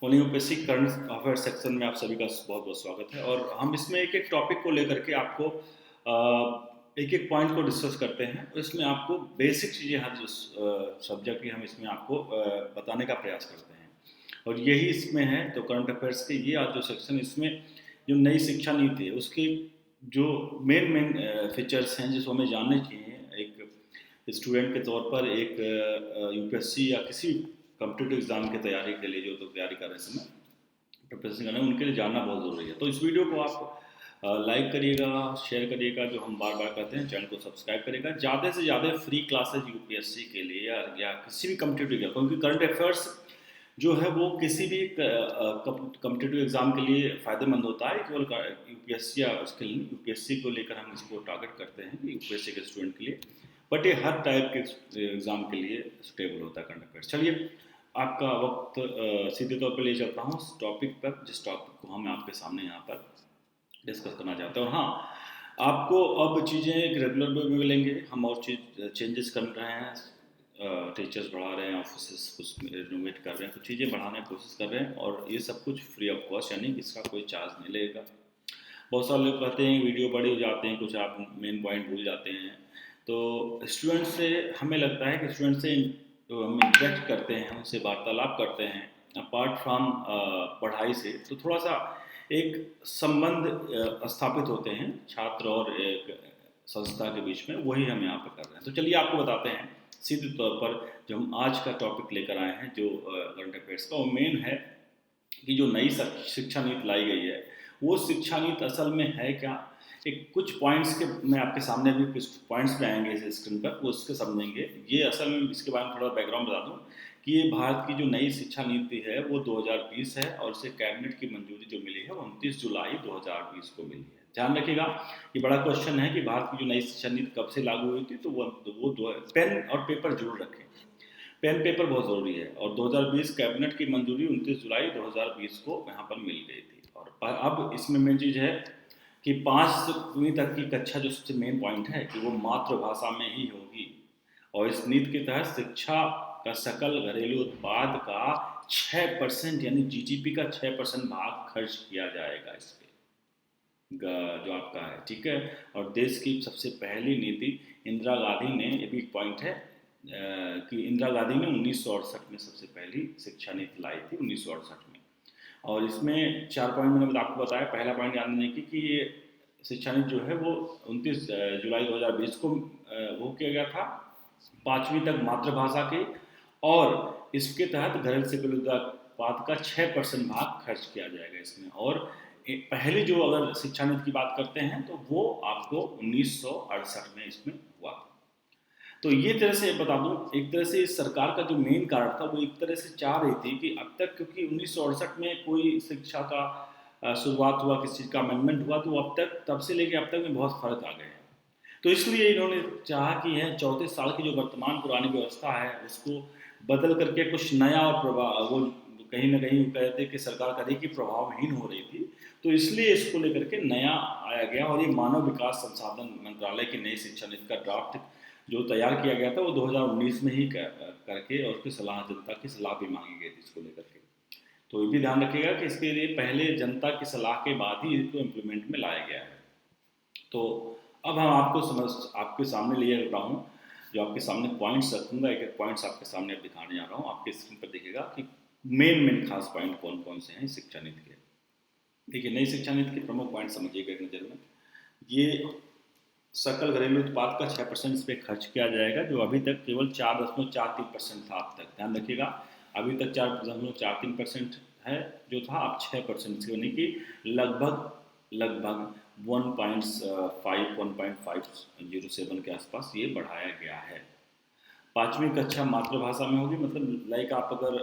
Only UPSC current affair section में आप सभी का बहुत बहुत स्वागत है। और हम इसमें एक एक टॉपिक को लेकर के आपको एक एक पॉइंट को डिस्कस करते हैं और इसमें आपको बेसिक चीज़ें हर सब्जेक्ट की हम इसमें आपको बताने का प्रयास करते हैं। और यही इसमें है तो करंट अफेयर्स के ये आज जो सेक्शन इसमें जो नई शिक्षा नीति है उसके जो मेन फीचर्स हैं जिसको हमें जानने चाहिए एक स्टूडेंट के तौर पर, एक यूपीएससी या किसी कॉम्पिटिटिव एग्जाम की तैयारी के लिए जो तो तैयारी कर रहे हैं समय प्रिपरेशन करना है उनके लिए जानना बहुत ज़रूरी है। तो इस वीडियो को आप लाइक करिएगा, शेयर करिएगा, जो हम बार बार कहते हैं चैनल को सब्सक्राइब करिएगा। ज़्यादा से ज़्यादा फ्री क्लासेज यूपीएससी के लिए या किसी भी कॉम्पिटिटिव, क्योंकि करंट अफेयर्स जो है वो किसी भी कॉम्पिटिटिव एग्जाम के लिए फ़ायदेमंद होता है। केवल यूपीएससी या उसके लिए यूपीएससी को लेकर हम इसको टारगेट करते हैं कि यूपीएससी के स्टूडेंट के लिए, बट ये हर टाइप के एग्ज़ाम के लिए सुटेबल होता है करंट अफेयर्स। चलिए आपका वक्त सीधे तौर पर ले चलता हूँ उस टॉपिक पर जिस टॉपिक को हम आपके सामने यहाँ पर डिस्कस करना चाहते हैं। और हाँ, आपको अब चीज़ें एक रेगुलर वे में मिलेंगे। हम और चीज़ चेंजेस कर रहे हैं, टीचर्स बढ़ा रहे हैं, ऑफिस कुछ रिनोवेट कर रहे हैं, कुछ चीज़ें बढ़ाने की कोशिश कर रहे हैं और ये सब कुछ फ्री ऑफ कॉस्ट, यानी इसका कोई चार्ज नहीं लगेगा। बहुत सारे लोग कहते हैं वीडियो बड़े हो जाते हैं, कुछ आप मेन पॉइंट भूल जाते हैं। तो स्टूडेंट से हमें लगता है कि स्टूडेंट से जो हम इंटरेक्ट करते हैं, उनसे वार्तालाप करते हैं अपार्ट फ्रॉम पढ़ाई से, तो थोड़ा सा एक संबंध स्थापित होते हैं छात्र और एक संस्था के बीच में, वही हम यहाँ पर कर रहे हैं। तो चलिए आपको बताते हैं सीधे तौर पर जो हम आज का टॉपिक लेकर आए हैं जो करंट अफेयर्स का, वो मेन है कि जो नई शिक्षा नीति लाई गई है वो शिक्षा नीति असल में है क्या। एक कुछ पॉइंट्स के मैं आपके सामने भी कुछ पॉइंट्स पे आएंगे इस स्क्रीन पर, वो उसके समझेंगे। ये असल में इसके बारे में थोड़ा बैकग्राउंड बता दूं कि ये भारत की जो नई शिक्षा नीति है वो 2020 है और इसे कैबिनेट की मंजूरी जो मिली है वो 29 जुलाई 2020 को मिली है। ध्यान रखिएगा, ये बड़ा क्वेश्चन है कि भारत की जो नई शिक्षा नीति कब से लागू हुई थी, तो वो पेन और पेपर जरूर रखें, पेन पेपर बहुत ज़रूरी है। और 2020 कैबिनेट की मंजूरी 29 जुलाई 2020 को यहाँ पर मिल गई थी। और अब इसमें मेन चीज़ है कि 5वीं तक की कक्षा जो सबसे मेन पॉइंट है कि वो मातृभाषा में ही होगी। और इस नीति के तहत शिक्षा का सकल घरेलू उत्पाद का 6% यानी जीडीपी का 6% भाग खर्च किया जाएगा इस पे, जो आपका है, ठीक है। और देश की सबसे पहली नीति इंदिरा गांधी ने, ये भी एक पॉइंट है कि इंदिरा गांधी ने 1968 में सबसे पहली शिक्षा नीति लाई थी, 1968 में। और इसमें 4 पॉइंट मैंने आपको बताया। पहला पॉइंट ध्यान देने की कि ये शिक्षा नीति जो है वो 29 जुलाई 2020 को वो किया गया था, 5वीं तक मातृभाषा की, और इसके तहत घरेलू सकल उत्पाद का 6% भाग खर्च किया जाएगा इसमें। और पहली जो अगर शिक्षा नीति की बात करते हैं तो वो आपको 1968 में इसमें हुआ। तो ये तरह से बता दूं, एक तरह से इस सरकार का जो मेन कारण था वो एक तरह से चाह रही थी कि अब तक, क्योंकि 1968 में कोई शिक्षा का शुरुआत हुआ, किसी चीज़ का अमेंडमेंट हुआ, तो अब तक, तब से लेके अब तक में बहुत फर्क आ गया है। तो इसलिए इन्होंने चाहा कि यह 34 साल की जो वर्तमान पुरानी व्यवस्था है उसको बदल करके कुछ नया और प्रभाव, वो कहीं ना कहीं कहते हैं कि सरकार कभी की प्रभावहीन हो रही थी, तो इसलिए इसको लेकर के नया आया गया। और ये मानव विकास संसाधन मंत्रालय की नई शिक्षा नीति का ड्राफ्ट जो तैयार किया गया था वो 2019 में ही करके, और उसकी सलाह, जनता की सलाह भी मांगी गई थी इसको लेकर के। तो ये भी ध्यान रखिएगा कि इसके लिए पहले जनता की सलाह के बाद ही इसको इम्प्लीमेंट में लाया गया है। तो अब हम आपके सामने लिए रख रहा हूँ, जो आपके सामने पॉइंट्स रखूँगा, एक एक पॉइंट्स आपके सामने दिखाने जा रहा हूँ। आपके स्क्रीन पर देखिएगा कि मेन खास पॉइंट कौन कौन से हैं शिक्षा नीति के। देखिए, नई शिक्षा नीति के प्रमुख पॉइंट समझिएगा एक नज़र में। ये सकल घरेलू उत्पाद का 6% इस पर खर्च किया जाएगा, जो अभी तक केवल 4.43% था अब तक। ध्यान रखिएगा, अभी तक 4.43% है जो था, अब 6%, यानी कि लगभग 1.507 के आसपास ये बढ़ाया गया है। 5वीं कक्षा मातृभाषा में होगी, मतलब लाइक आप अगर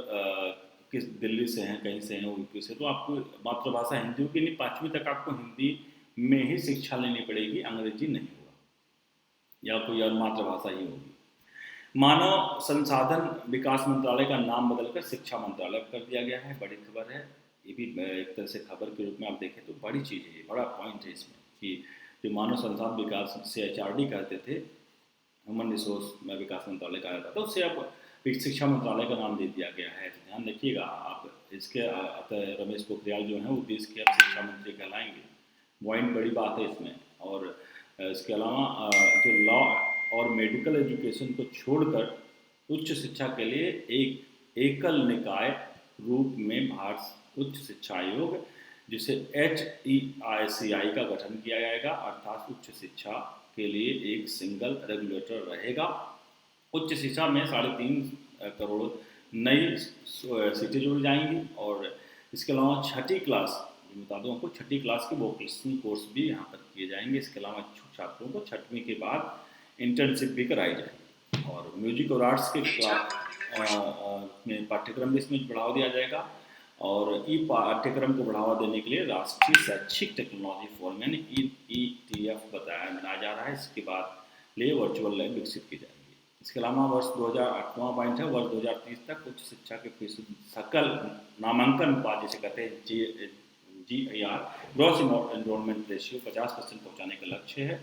किस दिल्ली से हैं, कहीं से हैं, यूपी से, तो आपको मातृभाषा हिंदी होगी, नहीं 5वीं तक आपको हिंदी में ही शिक्षा लेनी पड़ेगी, अंग्रेजी नहीं होगा या कोई और मातृभाषा ही होगी। मानव संसाधन विकास मंत्रालय का नाम बदलकर शिक्षा मंत्रालय कर दिया गया है, बड़ी खबर है। ये भी एक तरह से खबर के रूप में आप देखें तो बड़ी चीज़ है, बड़ा पॉइंट है इसमें कि जो मानव संसाधन विकास से HRD कहते थे, ह्यूमन रिसोर्स में विकास मंत्रालय कहा जाता था, उससे अब शिक्षा मंत्रालय का नाम दे दिया गया है। ध्यान रखिएगा आप इसके अतः रमेश पोखरियाल जो हैं वो देश के अब शिक्षा मंत्री कहलाएंगे। पॉइंट बड़ी बात है इसमें। और इसके अलावा जो लॉ और मेडिकल एजुकेशन को छोड़कर उच्च शिक्षा के लिए एक एकल निकाय रूप में भारत उच्च शिक्षा आयोग जिसे HEICI का गठन किया जाएगा, अर्थात उच्च शिक्षा के लिए एक सिंगल रेगुलेटर रहेगा। उच्च शिक्षा में 3.5 करोड़ नई सीटें जुड़ जाएंगी। और इसके अलावा छठी क्लास, बता दूँ आपको, छठी क्लास के वोकेशनल कोर्स भी यहाँ पर किए जाएंगे। इसके अलावा छात्रों को छठवीं के बाद इंटर्नशिप भी कराई जाएगी। और म्यूजिक और आर्ट्स के में पाठ्यक्रम भी इसमें बढ़ावा दिया जाएगा। और ई पाठ्यक्रम को बढ़ावा देने के लिए राष्ट्रीय शैक्षिक टेक्नोलॉजी फोरम यानी ETF बनाया जा रहा है। इसके बाद लिए वर्चुअल लैब विकसित की जाएगी। इसके अलावा वर्ष 2008वां पॉइंट है, वर्ष 2030 तक उच्च शिक्षा के फीसद सकल नामांकन अनुपात जिसे कहते हैं GIR ग्रॉस एनरोलमेंट रेशियो 50% पहुँचाने का लक्ष्य है।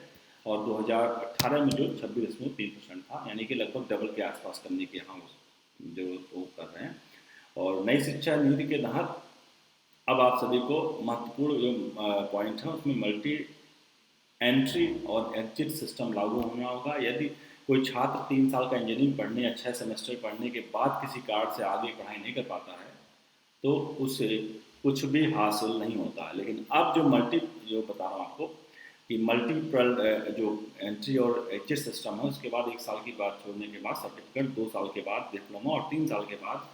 और 2018 में जो 26.3% था, यानी कि लगभग डबल के आसपास करने के यहाँ जो वो कर रहे हैं। और नई शिक्षा नीति के तहत अब आप सभी को महत्वपूर्ण जो पॉइंट है उसमें मल्टी एंट्री और एग्जिट सिस्टम लागू होना होगा। यदि कोई छात्र 3 साल का इंजीनियरिंग पढ़ने या 6 सेमेस्टर पढ़ने के बाद किसी कारण से आगे पढ़ाई नहीं कर पाता है तो उसे कुछ भी हासिल नहीं होता है। लेकिन अब जो बता रहा हूँ आपको कि मल्टीपल जो एंट्री और एग्जिट सिस्टम है, उसके बाद 1 साल की बात छोड़ने के बाद सर्टिफिकेट, 2 साल के बाद डिप्लोमा और 3 साल के बाद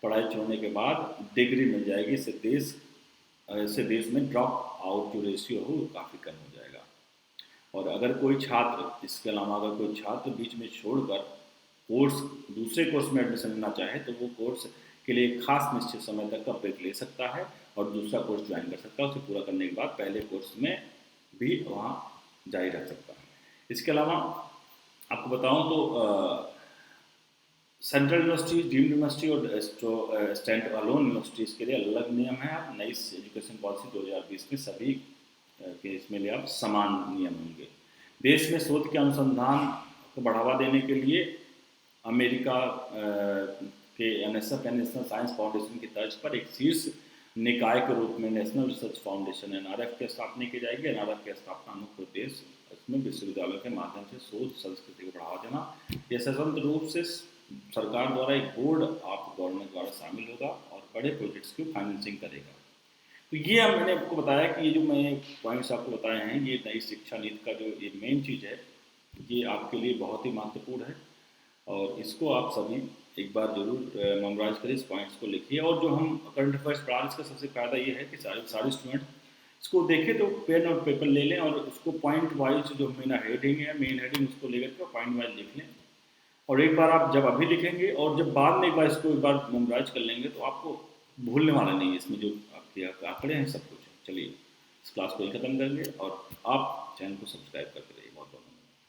पढ़ाई छोड़ने के बाद डिग्री मिल जाएगी। इससे देश में ड्रॉप आउट जो रेशियो हो वो काफ़ी कम हो जाएगा। और अगर कोई छात्र, इसके अलावा अगर कोई छात्र बीच में छोड़कर दूसरे कोर्स में एडमिशन लेना चाहे तो वो कोर्स के लिए खास निश्चित समय तक का ब्रेक ले सकता है और दूसरा कोर्स ज्वाइन कर सकता है। उसे पूरा करने के बाद पहले कोर्स में भी वहाँ जारी रह सकता है। इसके अलावा आपको बताऊँ तो सेंट्रल यूनिवर्सिटी, डीम्ड यूनिवर्सिटी और स्टैंड अलोन यूनिवर्सिटीज़ के लिए अलग नियम है। अब नई एजुकेशन पॉलिसी 2020 में सभी के इसमें लिए अब समान नियम होंगे। देश में शोध के अनुसंधान को बढ़ावा देने के लिए अमेरिका के NSF यानी नेशनल साइंस फाउंडेशन की तर्ज पर एक शीर्ष निकाय के रूप में नेशनल रिसर्च फाउंडेशन NRF की स्थापना की जाएगी। NRF की स्थापना मुख्य उद्देश्य इसमें विश्वविद्यालयों के माध्यम से शोध संस्कृति को बढ़ावा देना। यह स्वतंत्र रूप से सरकार द्वारा एक बोर्ड ऑफ गवर्नमेंट द्वारा शामिल होगा और बड़े प्रोजेक्ट्स की फाइनेंसिंग करेगा। तो ये मैंने आपको बताया कि ये जो मैं पॉइंट्स आपको बताए हैं, ये नई शिक्षा नीति का जो ये मेन चीज़ है, ये आपके लिए बहुत ही महत्वपूर्ण है। और इसको आप सभी एक बार जरूर मेमोराइज करें, इस पॉइंट्स को लिखिए। और जो हम करंट अफेयर्स पढ़ा रहे हैं, इसका सबसे फ़ायदा ये है कि सारे स्टूडेंट इसको देखें तो पेन और पेपर ले लें और उसको पॉइंट वाइज जो मेन हेडिंग उसको लेकर के पॉइंट वाइज लिख लें। और एक बार आप जब अभी लिखेंगे और जब बाद में इसको एक बार मेमोराइज कर लेंगे तो आपको भूलने वाला नहीं है इसमें जो आपके आंकड़े हैं सब कुछ। चलिए इस क्लास को ही ख़त्म करेंगे और आप चैनल को सब्सक्राइब करके